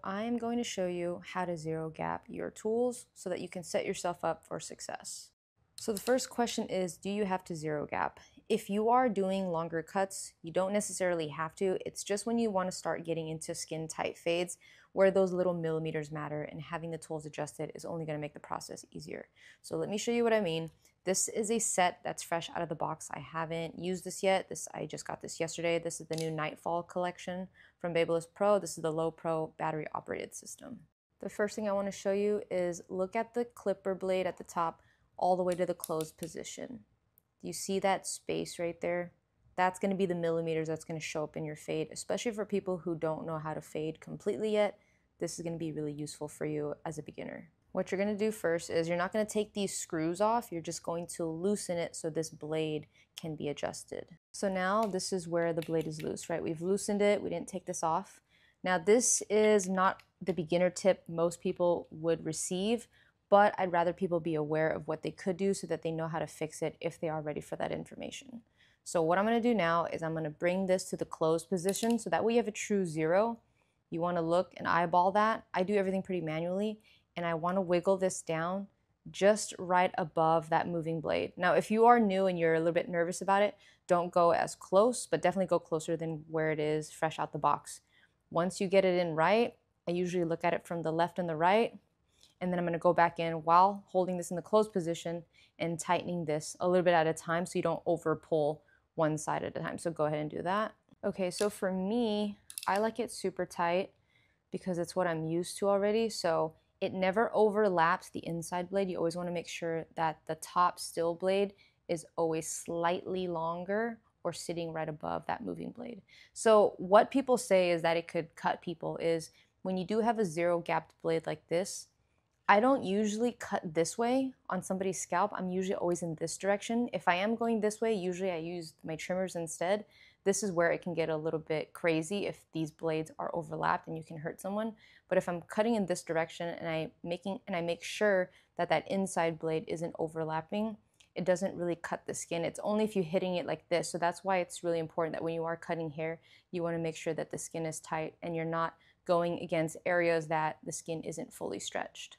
I am going to show you how to zero gap your tools so that you can set yourself up for success. So the first question is, do you have to zero gap? If you are doing longer cuts, you don't necessarily have to. It's just when you want to start getting into skin tight fades where those little millimeters matter, and having the tools adjusted is only going to make the process easier. So let me show you what I mean. This is a set that's fresh out of the box. I haven't used this yet. I just got this yesterday. This is the new Nightfall collection from BaBylissPRO. This is the low pro battery operated system. The first thing I want to show you is look at the clipper blade at the top all the way to the closed position. Do you see that space right there? That's going to be the millimeters that's going to show up in your fade, especially for people who don't know how to fade completely yet. This is going to be really useful for you as a beginner. What you're going to do first is you're not going to take these screws off. You're just going to loosen it so this blade can be adjusted. So now this is where the blade is loose, right? We've loosened it. We didn't take this off. Now this is not the beginner tip most people would receive, but I'd rather people be aware of what they could do so that they know how to fix it if they are ready for that information. So what I'm going to do now is I'm going to bring this to the closed position so that way you have a true zero. You want to look and eyeball that. I do everything pretty manually, and I want to wiggle this down just right above that moving blade. Now, if you are new and you're a little bit nervous about it, don't go as close, but definitely go closer than where it is fresh out the box. Once you get it in right, I usually look at it from the left and the right, and then I'm going to go back in while holding this in the closed position and tightening this a little bit at a time so you don't over pull one side at a time. So go ahead and do that. Okay, so for me, I like it super tight because it's what I'm used to already. So it never overlaps the inside blade. You always want to make sure that the top still blade is always slightly longer or sitting right above that moving blade. So what people say is that it could cut people is when you do have a zero gapped blade like this, I don't usually cut this way on somebody's scalp. I'm usually always in this direction. If I am going this way, usually I use my trimmers instead. This is where it can get a little bit crazy if these blades are overlapped and you can hurt someone. But if I'm cutting in this direction and I make sure that that inside blade isn't overlapping, it doesn't really cut the skin. It's only if you're hitting it like this. So that's why it's really important that when you are cutting hair, you want to make sure that the skin is tight and you're not going against areas that the skin isn't fully stretched.